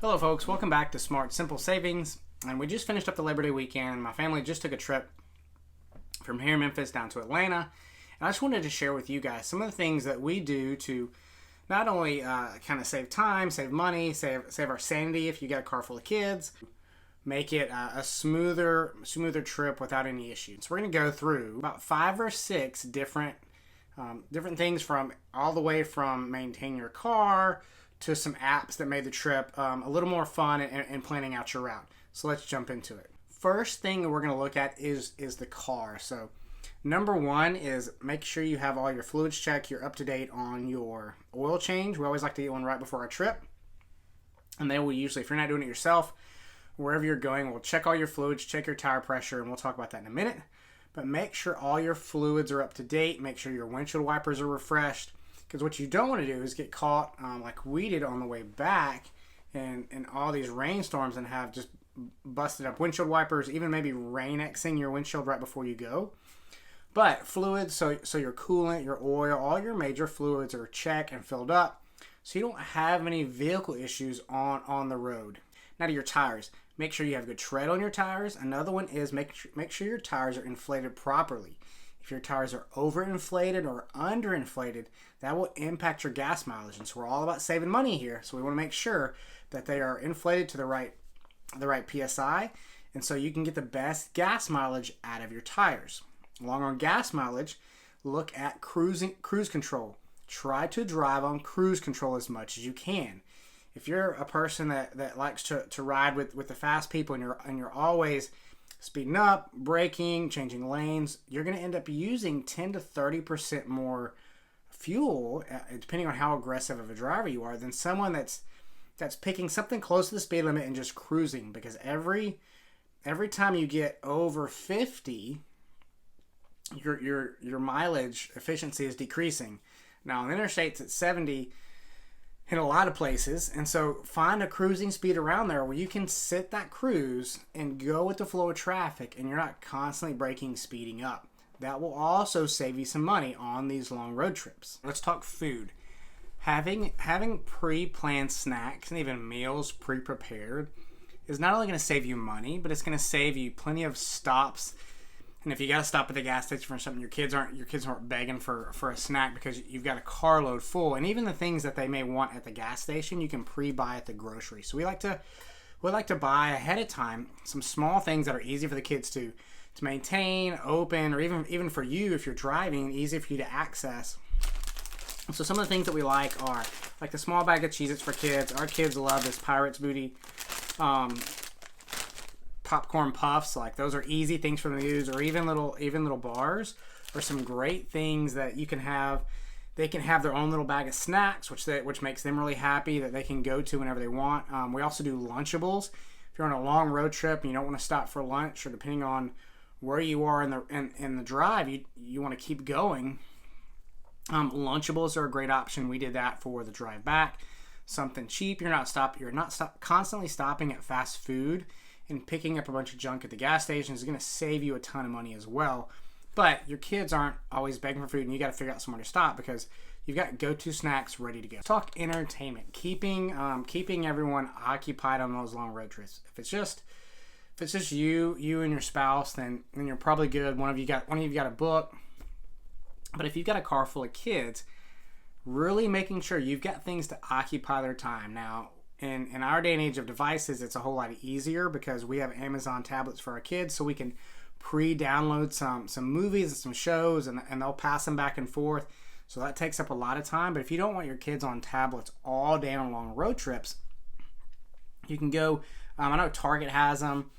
Hello folks, welcome back to Smart Simple Savings. And we just finished up the Labor Day weekend. My family just took a trip from here in Memphis down to Atlanta. And I just wanted to share with you guys some of the things that we do to not only kind of save time, save money, save our sanity if you got a car full of kids, make it a smoother trip without any issues. So we're going to go through about 5 or 6 different things, from all the way from maintain your car to some apps that made the trip a little more fun and planning out your route. So let's jump into it. First thing that we're going to look at is the car. So number one is make sure you have all your fluids checked. You're up to date on your oil change. We always like to get one right before our trip. And then we usually, if you're not doing it yourself, wherever you're going, we'll check all your fluids, check your tire pressure, and we'll talk about that in a minute. But make sure all your fluids are up to date. Make sure your windshield wipers are refreshed. Because what you don't want to do is get caught like we did on the way back in all these rainstorms and have just busted up windshield wipers, even maybe rain-Xing your windshield right before you go. But fluids, so your coolant, your oil, all your major fluids are checked and filled up, so you don't have any vehicle issues on the road. Now to your tires. Make sure you have good tread on your tires. Another one is make sure your tires are inflated properly. If your tires are overinflated or underinflated, that will impact your gas mileage. And so we're all about saving money here. So we want to make sure that they are inflated to the right PSI. And so you can get the best gas mileage out of your tires. Along on gas mileage, look at cruise control. Try to drive on cruise control as much as you can. If you're a person that likes to ride with the fast people and you're always speeding up, braking, changing lanes, you're going to end up using 10 to 30% more fuel, depending on how aggressive of a driver you are, than someone that's picking something close to the speed limit and just cruising. Because every time you get over 50, your mileage efficiency is decreasing. Now on the interstates at 70 in a lot of places, and so find a cruising speed around there where you can sit that cruise and go with the flow of traffic and you're not constantly braking, speeding up. That will also save you some money on these long road trips. Let's talk food. Having pre-planned snacks and even meals pre-prepared is not only going to save you money, but it's going to save you plenty of stops. And if you got to stop at the gas station for something, your kids aren't begging for a snack because you've got a carload full. And even the things that they may want at the gas station, you can pre-buy at the grocery. So we like to buy ahead of time some small things that are easy for the kids to maintain, open, or even for you if you're driving, easy for you to access. So some of the things that we like are like the small bag of Cheez-Its for kids. Our kids love this Pirates Booty popcorn puffs. Like those are easy things for them to use, or even little bars are some great things that you can have. They can have their own little bag of snacks, which makes them really happy, that they can go to whenever they want. We also do Lunchables. If you're on a long road trip and you don't want to stop for lunch, or depending on where you are in the drive, you want to keep going. Lunchables are a great option. We did that for the drive back. Something cheap. You're not constantly stopping at fast food and picking up a bunch of junk at the gas station is going to save you a ton of money as well. But your kids aren't always begging for food, and you got to figure out somewhere to stop because you've got go-to snacks ready to go. Talk entertainment. Keeping everyone occupied on those long road trips. If it's just you and your spouse, then you're probably good. One of you got a book. But if you've got a car full of kids, really making sure you've got things to occupy their time. Now, in our day and age of devices, it's a whole lot easier because we have Amazon tablets for our kids, so we can pre-download some movies and some shows, and they'll pass them back and forth. So that takes up a lot of time. But if you don't want your kids on tablets all day on long road trips, you can go, I know Target has them,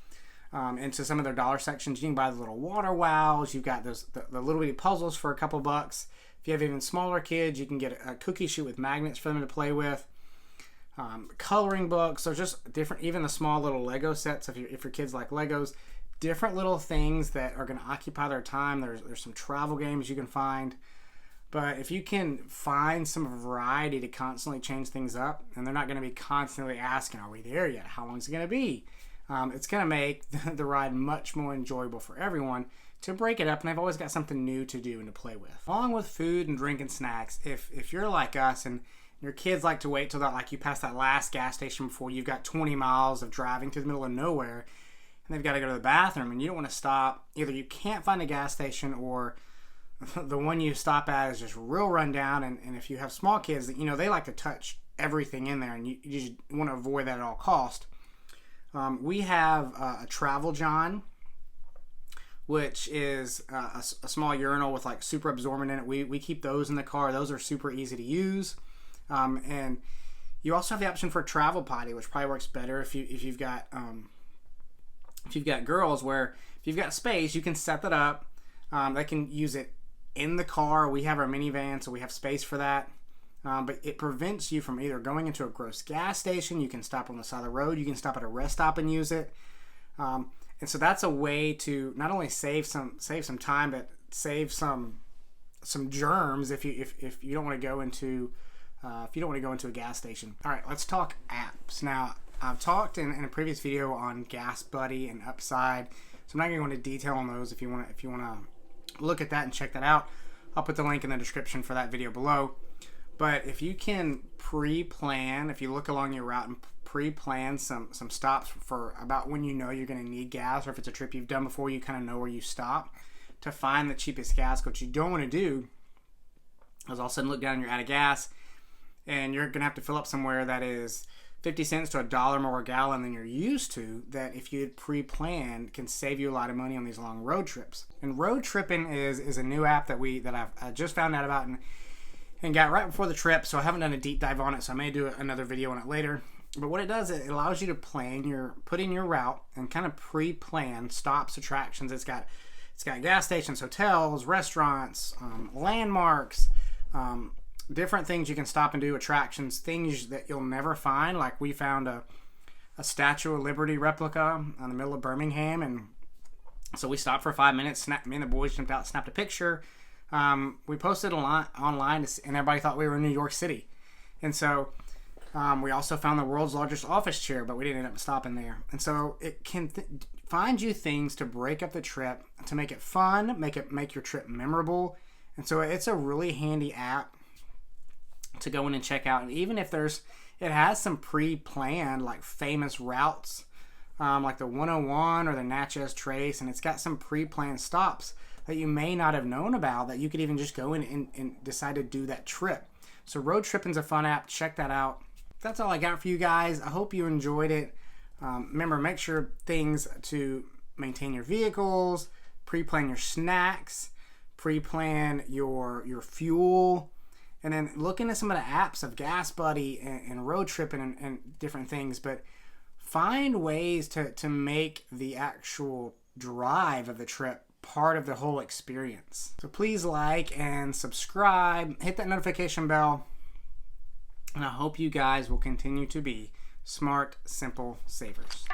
into some of their dollar sections. You can buy the little water wows. You've got the little bitty puzzles for a couple bucks. If you have even smaller kids, you can get a cookie sheet with magnets for them to play with. Coloring books. There's just different, even the small little Lego sets if your kids like Legos. Different little things that are going to occupy their time. There's some travel games you can find. But if you can find some variety to constantly change things up, and they're not going to be constantly asking, are we there yet? How long is it going to be? It's going to make the ride much more enjoyable for everyone to break it up, and I've always got something new to do and to play with. Along with food and drink and snacks, if you're like us and Your kids like to wait till that, like you pass that last gas station before you've got 20 miles of driving through the middle of nowhere, and they've got to go to the bathroom, and you don't want to stop. Either you can't find a gas station, or the one you stop at is just real rundown. And if you have small kids, they like to touch everything in there, and you just want to avoid that at all cost. We have a Travel John, which is a small urinal with like super absorbent in it. We keep those in the car. Those are super easy to use. And you also have the option for a travel potty, which probably works better if you've got girls, where if you've got space, you can set that up. They can use it in the car. We have our minivan, so we have space for that. But it prevents you from either going into a gross gas station. You can stop on the side of the road. You can stop at a rest stop and use it. And so that's a way to not only save some time, but save some germs if you don't want to go into a gas station. All right, let's talk apps. Now, I've talked in a previous video on Gas Buddy and Upside, so I'm not going to go into detail on those. If you want to look at that and check that out, I'll put the link in the description for that video below. But if you can pre-plan, if you look along your route and pre-plan some stops for about when you know you're going to need gas, or if it's a trip you've done before, you kind of know where you stop to find the cheapest gas. What you don't want to do is all of a sudden look down and you're out of gas, and you're going to have to fill up somewhere that is 50 cents to $1 more a gallon than you're used to, that if you had pre-planned can save you a lot of money on these long road trips. And Roadtripping is a new app that I just found out about and got right before the trip, so I haven't done a deep dive on it, so I may do another video on it later. But what it does, it allows you to put in your route and kind of pre-plan stops, attractions. It's got gas stations, hotels, restaurants, landmarks, different things you can stop and do, attractions, things that you'll never find. Like we found a Statue of Liberty replica in the middle of Birmingham, and so we stopped for 5 minutes. Me and the boys jumped out, snapped a picture. We posted online, and everybody thought we were in New York City. And so we also found the world's largest office chair, but we didn't end up stopping there. And so it can find you things to break up the trip, to make it fun, make your trip memorable. And so it's a really handy app to go in and check out. And even if it has some pre-planned like famous routes, like the 101 or the Natchez Trace, and it's got some pre-planned stops that you may not have known about, that you could even just go in and decide to do that trip. So Roadtripping's a fun app. Check that out. That's all I got for you guys. I hope you enjoyed it. Remember, make sure things to maintain your vehicles, pre-plan your snacks, pre-plan your fuel, and then look into some of the apps of Gas Buddy and Roadtripping and different things. But find ways to make the actual drive of the trip part of the whole experience. So please like and subscribe, hit that notification bell, and I hope you guys will continue to be smart, simple savers.